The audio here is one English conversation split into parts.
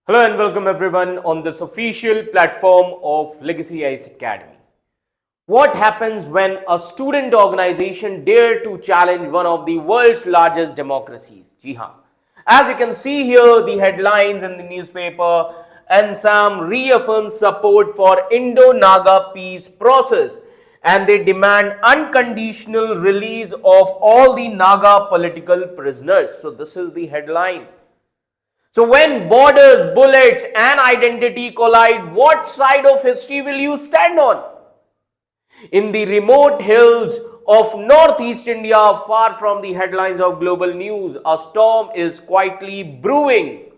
Hello and welcome everyone on this official platform of Legacy Ice Academy. What happens when a student organization dare to challenge one of the world's largest democracies? Ji haan. As you can see here, the headlines in the newspaper, ANSAM reaffirms support for Indo-Naga peace process and they demand unconditional release of all the Naga political prisoners. So this is the headline. So when borders, bullets and identity collide, what side of history will you stand on? In the remote hills of northeast India, far from the headlines of global news, a storm is quietly brewing.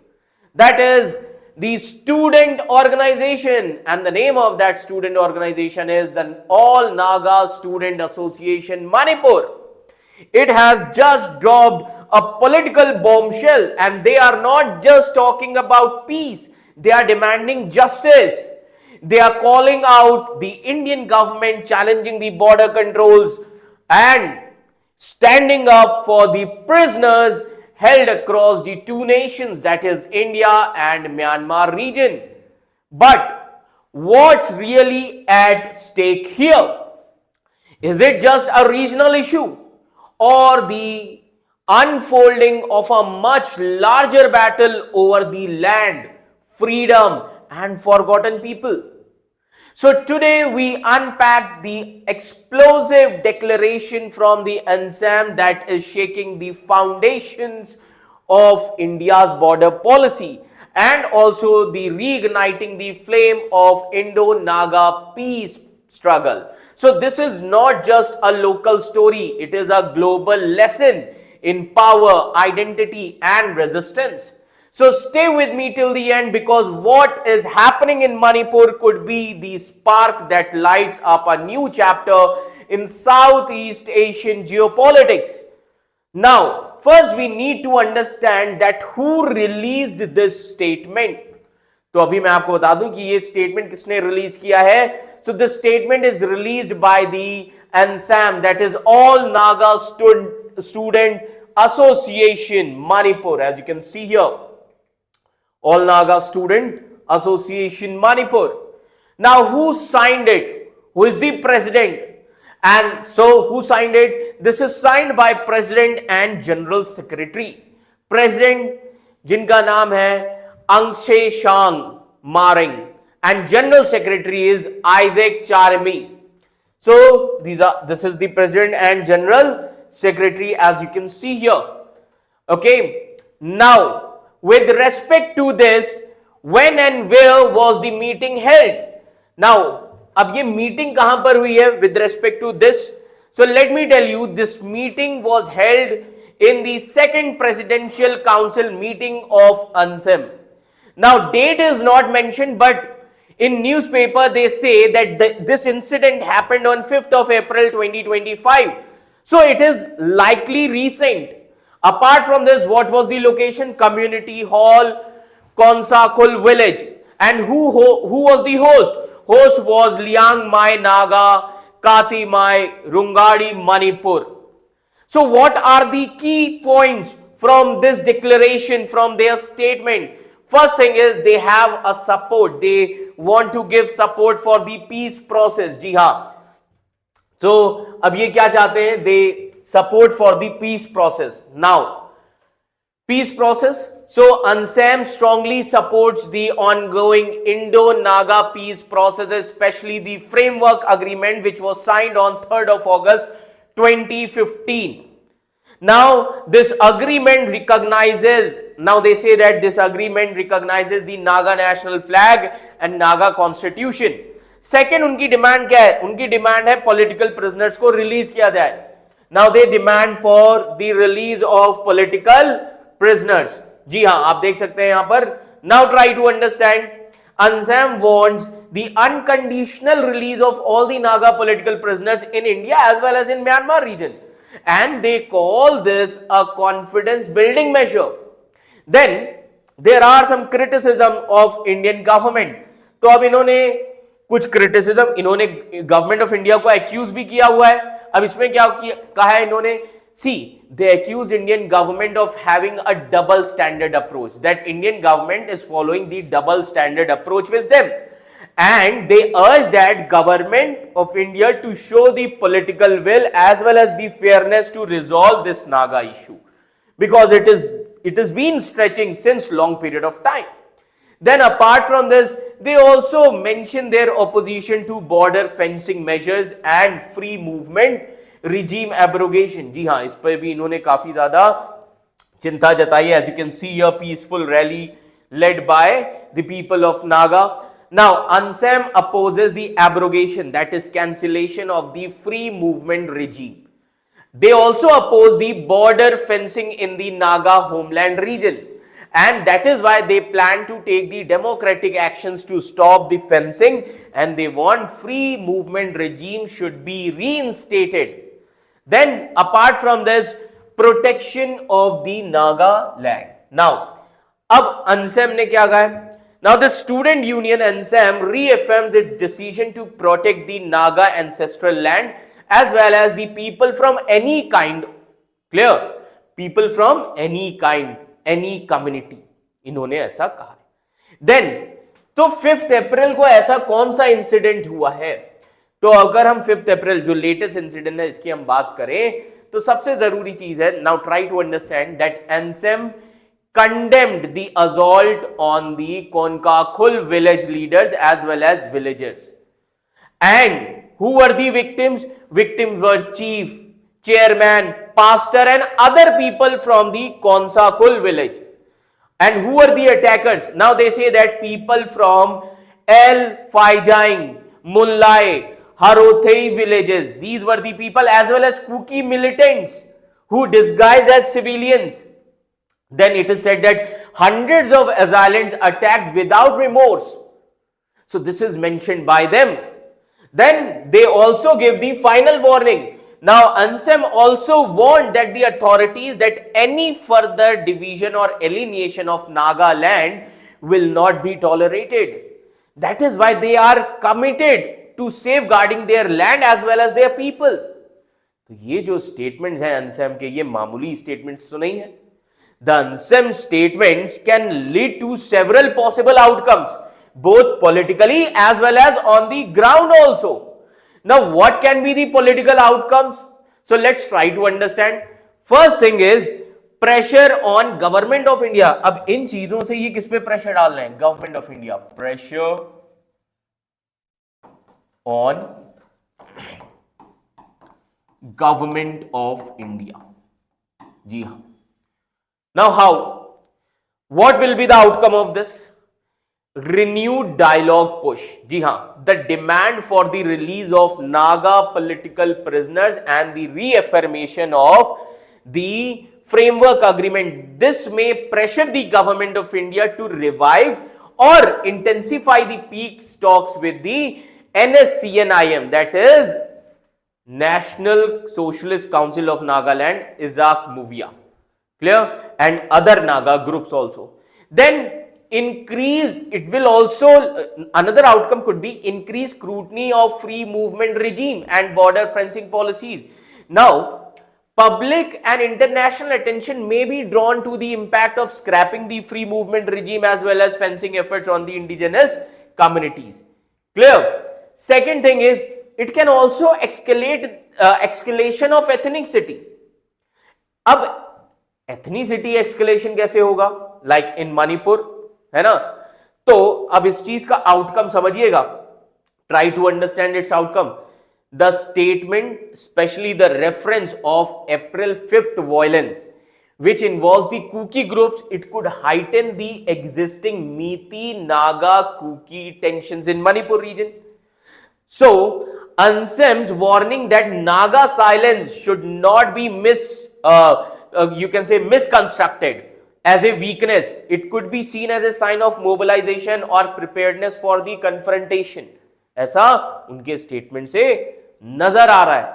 That is the student organization, and the name of that student organization is the All Naga Students Association Manipur. It has just dropped a political bombshell, and they are not just talking about peace, they are demanding justice. They are calling out the Indian government, challenging the border controls and standing up for the prisoners held across the two nations, that is India and Myanmar region. But what's really at stake here? Is it just a regional issue or the unfolding of a much larger battle over the land, freedom and forgotten people? So today we unpack the explosive declaration from the ANSAM that is shaking the foundations of India's border policy and also the reigniting the flame of Indo-Naga peace struggle. So this is not just a local story, it is a global lesson in power, identity and resistance. So stay with me till the end, because what is happening in Manipur could be the spark that lights up a new chapter in Southeast Asian geopolitics. Now, first we need to understand that who released this statement. तो अभी मैं आपको बता दूं कि ये statement किसने release किया है. So this statement is released by the ANSAM, that is All Naga Student Association Manipur, as you can see here. All Naga Student Association Manipur. Now who signed it? Who is the president? And so who signed it? This is signed by President and General Secretary. President जिनका नाम है Angshe Shang Maring and General Secretary is Isaac Charmi. So this is the President and General Secretary, as you can see here. Okay, now with respect to this, when and where was the meeting held? Now, अब ये meeting कहां पर हुई है with respect to this? So let me tell you, this meeting was held in the second presidential council meeting of ANSAM. Now date is not mentioned, but in newspaper they say that this incident happened on 5th of April 2025. So it is likely recent. Apart from this, what was the location? Community hall, Konsakul village. And who was the host? Host was Liang Mai Naga, Kati Mai, Rungadi, Manipur. So what are the key points from this declaration, from their statement? First thing is they have a support. They want to give support for the peace process. जी हाँ. So अब ये क्या चाहते हैं? They support for the peace process. Now, peace process. So ANSAM strongly supports the ongoing Indo-Naga peace process, especially the framework agreement which was signed on 3rd of August 2015. Now this agreement recognizes, now they say that this agreement recognizes the Naga national flag and Naga constitution. Second, उनकी demand क्या है? उनकी demand है political prisoners को release किया जाए. Now they demand for the release of political prisoners. जी हाँ, आप देख सकते हैं यहाँ पर. Now try to understand. ANSAM wants the unconditional release of all the Naga political prisoners in India as well as in Myanmar region, and they call this a confidence building measure. Then there are some criticism of Indian government. तो अब इन्होंने कुछ criticism, इन्होंने government of India को accused भी किया हुआ है. अब इसमें क्या कहा है इन्होंने? See, they accuse Indian government of having a double standard approach, that Indian government is following the double standard approach with them, and they urge that government of India to show the political will as well as the fairness to resolve this Naga issue, because it has been stretching since long period of time. Then apart from this, they also mention their opposition to border fencing measures and free movement regime abrogation. जी हाँ, इस पर भी इन्होंने काफी ज्यादा चिंता जताई है. As you can see, a peaceful rally led by the people of Naga. Now, ANSAM opposes the abrogation, that is cancellation of the free movement regime. They also oppose the border fencing in the Naga homeland region, and that is why they plan to take the democratic actions to stop the fencing, and they want free movement regime should be reinstated. Then apart from this, protection of the Naga land. Now, अब ANSAM ने क्या कहा है? Now the student union ANSAM reaffirms its decision to protect the Naga ancestral land as well as the people from any kind. Clear? People from any kind, any community. इन्होंने ऐसा कहा है. Then तो 5th अप्रैल को ऐसा कौन सा incident हुआ है? तो अगर हम 5th अप्रैल जो लेटेस्ट इंसिडेंट है इसकी हम बात करें तो सबसे जरूरी चीज है, now try to understand that ANSAM condemned the assault on the Konkakhul village leaders as well as villagers. And who were the victims? Victims were chief, chairman, pastor and other people from the Konkakhul village. And who were the attackers? Now they say that people from El Faijaing, Mullai, Harothei villages, these were the people, as well as Kuki militants who disguised as civilians. Then it is said that hundreds of assailants attacked without remorse. So this is mentioned by them. Then they also give the final warning. Now ANSAM also warned that the authorities that any further division or alienation of Naga land will not be tolerated. That is why they are committed to safeguarding their land as well as their people. तो ये जो statements हैं ANSAM के, ये मामूली statements तो नहीं है. The ANSAM statements can lead to several possible outcomes, both politically as well as on the ground also. Now, what can be the political outcomes? So, let's try to understand. First thing is pressure on government of India. अब इन चीजों से ये किस पे pressure डाल रहे हैं? Government of India. Pressure on government of India. जी हाँ. Now how? What will be the outcome of this? Renewed dialogue push. जी हाँ, the demand for the release of Naga political prisoners and the reaffirmation of the framework agreement. This may pressure the government of India to revive or intensify the peace talks with the NSCNIM, that is National Socialist Council of Nagaland, Isaac Muvia. Clear? And other Naga groups also. Then it will also, another outcome could be increased scrutiny of free movement regime and border fencing policies. Now, public and international attention may be drawn to the impact of scrapping the free movement regime as well as fencing efforts on the indigenous communities. Clear? Second thing is, it can also escalation of ethnicity. अब ethnicity escalation कैसे होगा? Like in Manipur, है ना? तो अब इस चीज का आउटकम समझिएगा. Try to understand its outcome. The statement, specially the reference of April 5th violence, which involves the Kuki groups, it could heighten the existing Meeti, Naga, Kuki tensions in Manipur region. So, ANSAM's warning that Naga silence should not be you can say misconstructed as a weakness. It could be seen as a sign of mobilization or preparedness for the confrontation. ऐसा उनके statement से नजर आ रहा है.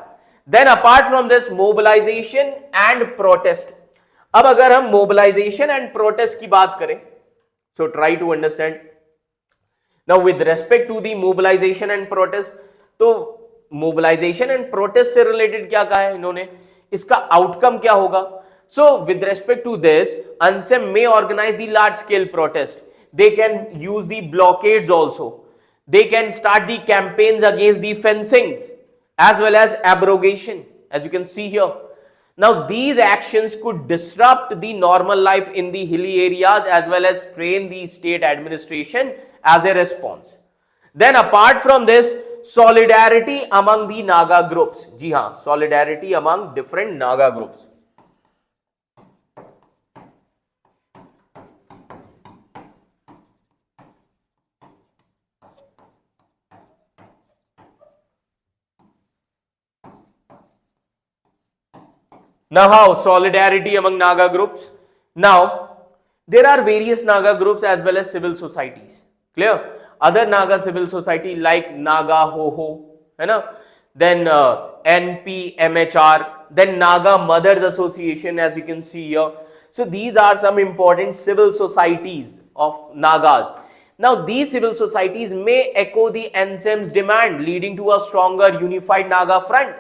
Then apart from this, mobilization and protest. अब अगर हम mobilization and protest की बात करें, so try to understand. Now with respect to the mobilization and protest, तो mobilization and protest से related क्या कहा है इन्होंने? इसका आउटकम क्या होगा? So with respect to this, ANSAM may organize the large scale protest. They can use the blockades also. They can start the campaigns against the fencings as well as abrogation, as you can see here. Now these actions could disrupt the normal life in the hilly areas as well as strain the state administration as a response. Then apart from this, solidarity among the Naga groups. जी हाँ, solidarity among different Naga groups. Now how? Solidarity among Naga groups. Now, there are various Naga groups as well as civil societies. Clear? Other Naga civil society like Naga Ho-Ho, है ना? Then NPMHR, then Naga Mothers Association, as you can see here. So these are some important civil societies of Nagas. Now these civil societies may echo the ANSAM's demand, leading to a stronger unified Naga front.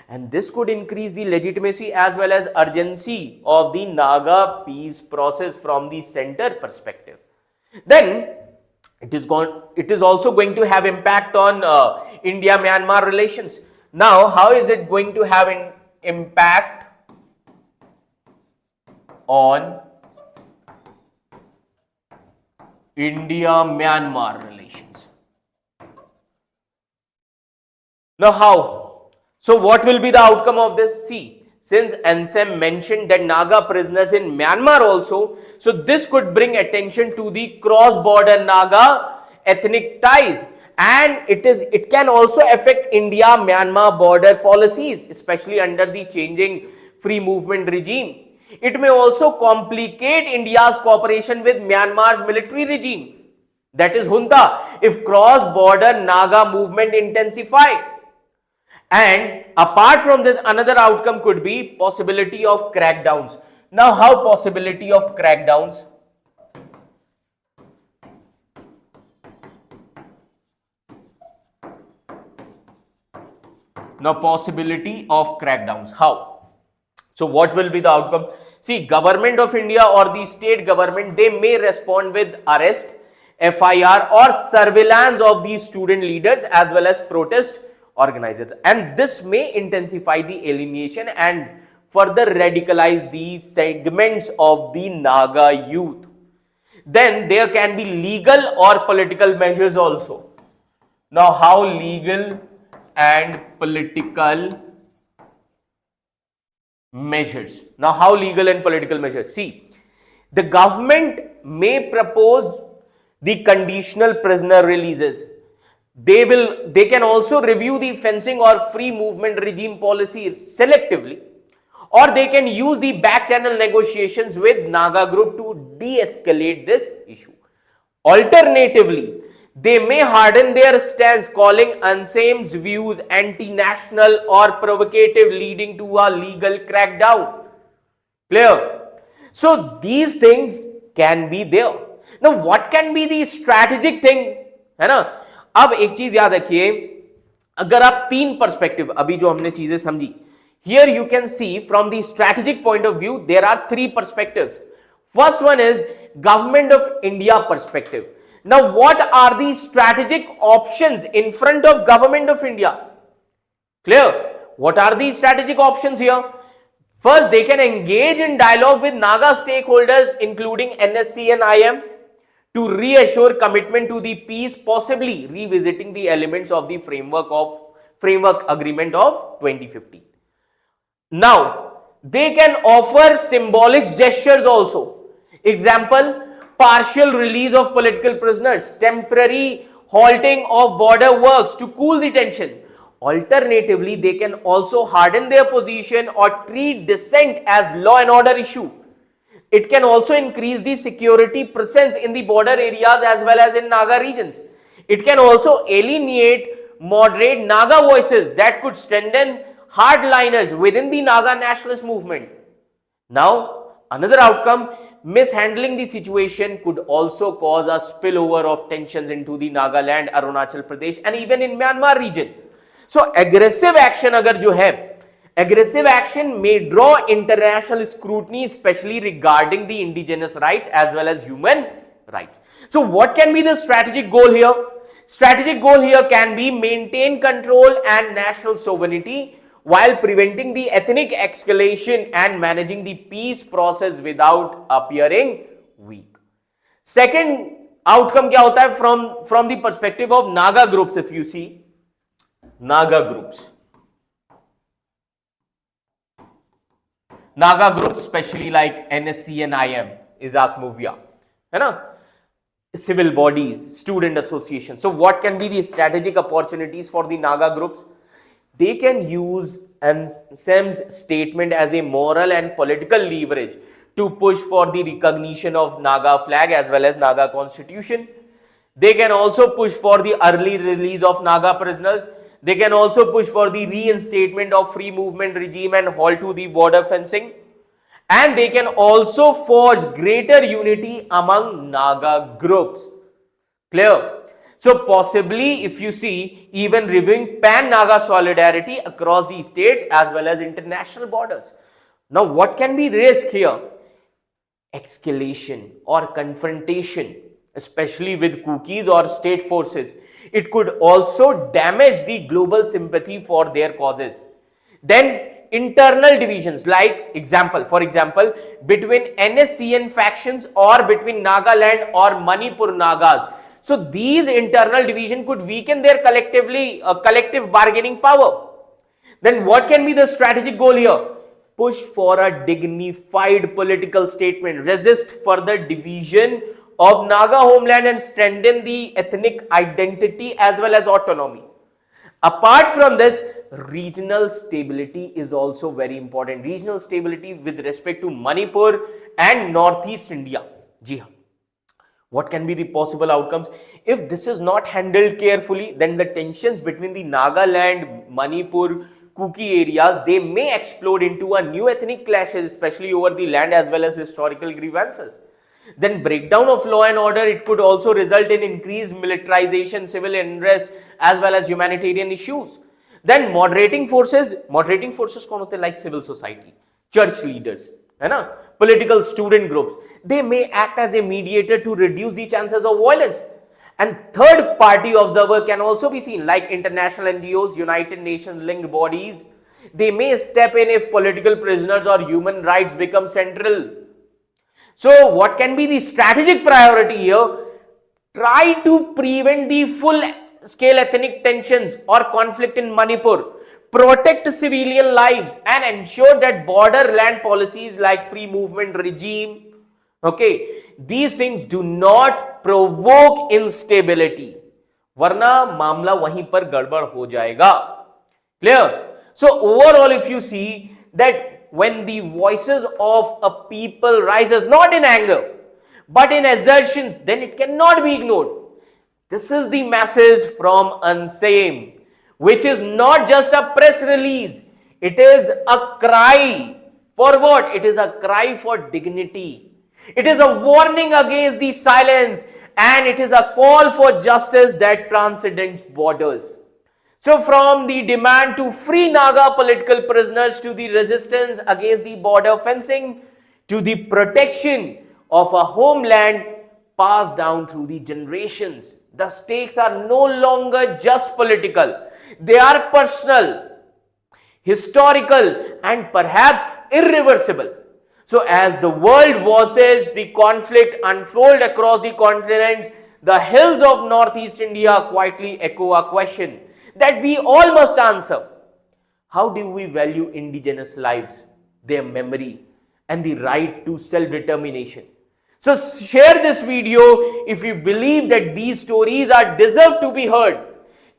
And this could increase the legitimacy as well as urgency of the Naga peace process from the center perspective. Then it is also going to have impact on India Myanmar relations. Now how is it going to have an impact on India Myanmar relations? Now how? So what will be the outcome of this? See, since ANSAM mentioned that Naga prisoners in Myanmar also, so this could bring attention to the cross-border Naga ethnic ties, and it can also affect India-Myanmar border policies, especially under the changing free movement regime. It may also complicate India's cooperation with Myanmar's military regime, that is junta, if cross-border Naga movement intensify. And apart from this, another outcome could be possibility of crackdowns. Now how possibility of crackdowns? Now possibility of crackdowns, how? So what will be the outcome? See, government of India or the state government, they may respond with arrest, FIR or surveillance of these student leaders as well as protest organizers, and this may intensify the alienation and further radicalize these segments of the Naga youth. Then there can be legal or political measures also. Now how legal and political measures? Now how legal and political measures? See, the government may propose the conditional prisoner releases. They can also review the fencing or free movement regime policy selectively, or they can use the back channel negotiations with Naga group to de-escalate this issue. Alternatively, they may harden their stance, calling ANSAM's views anti-national or provocative, leading to a legal crackdown. Clear? So these things can be there. Now what can be the strategic thing, है ना? अब एक चीज याद रखिए, अगर आप तीन पर्सपेक्टिव अभी जो हमने चीजें समझी, here you can see from the strategic point of view there are three perspectives. First one is government of India perspective. Now what are the strategic options in front of government of India? Clear? What are the strategic options here? First, they can engage in dialogue with Naga stakeholders including NSC and IM to reassure commitment to the peace, possibly revisiting the elements of the framework agreement of 2015. Now, they can offer symbolic gestures also. Example, partial release of political prisoners, temporary halting of border works to cool the tension. Alternatively, they can also harden their position or treat dissent as law and order issue. It can also increase the security presence in the border areas as well as in Naga regions. It can also alienate moderate Naga voices that could strengthen hardliners within the Naga nationalist movement. Now, another outcome, mishandling the situation could also cause a spillover of tensions into the Nagaland, Arunachal Pradesh and even in Myanmar region. So, aggressive action अगर जो है, Aggressive action may draw international scrutiny, especially regarding the indigenous rights as well as human rights. So what can be the strategic goal here? Strategic goal here can be maintain control and national sovereignty while preventing the ethnic escalation and managing the peace process without appearing weak. Second outcome क्या होता है from the perspective of Naga groups? If you see Naga groups, especially like NSC and IM, Izak Movia, है ना? Civil bodies, student associations. So what can be the strategic opportunities for the Naga groups? They can use ANSAM's statement as a moral and political leverage to push for the recognition of Naga flag as well as Naga constitution. They can also push for the early release of Naga prisoners. They can also push for the reinstatement of free movement regime and halt to the border fencing. And they can also forge greater unity among Naga groups. Clear? So possibly, if you see, even reviewing pan-Naga solidarity across the states as well as international borders. Now, what can be risk here? Escalation or confrontation, especially with Kukis or state forces. It could also damage the global sympathy for their causes. Then internal divisions, like for example, between NSCN factions or between Nagaland or Manipur Nagas. So these internal division could weaken their collective bargaining power. Then what can be the strategic goal here? Push for a dignified political statement, resist further division of Naga homeland and strengthen the ethnic identity as well as autonomy. Apart from this, regional stability is also very important. Regional stability with respect to Manipur and Northeast India. What can be the possible outcomes? If this is not handled carefully, then the tensions between the Nagaland, Manipur, Kuki areas, they may explode into a new ethnic clashes, especially over the land as well as historical grievances. Then breakdown of law and order, it could also result in increased militarization, civil unrest as well as humanitarian issues. Then moderating forces कौन होते हैं? Like civil society, church leaders, है ना? Political student groups, they may act as a mediator to reduce the chances of violence. And third party observer can also be seen, like international NGOs, United Nations linked bodies. They may step in if political prisoners or human rights become central. So what can be the strategic priority here? Try to prevent the full scale ethnic tensions or conflict in Manipur, protect civilian lives and ensure that borderland policies like free movement regime, these things do not provoke instability, वरना मामला वहीं पर गड़बड़ हो जाएगा. Clear? So overall, if you see that when the voices of a people rises not in anger but in assertions, then it cannot be ignored. This is the message from ANSAM, which is not just a press release. It is a cry for what? It is a cry for dignity. It is a warning against the silence, and it is a call for justice that transcends borders. So from the demand to free Naga political prisoners to the resistance against the border fencing to the protection of a homeland passed down through the generations, the stakes are no longer just political. They are personal, historical, and perhaps irreversible. So as the world watches the conflict unfold across the continent, the hills of Northeast India quietly echo a question that we all must answer. How do we value indigenous lives, their memory, and the right to self-determination? So share this video if you believe that these stories are deserve to be heard.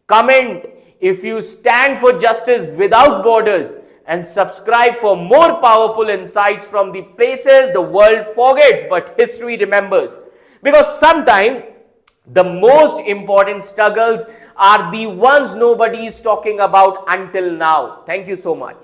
Comment if you stand for justice without borders, and subscribe for more powerful insights from the places the world forgets but history remembers. Because sometimes the most important struggles are the ones nobody is talking about until now. Thank you so much.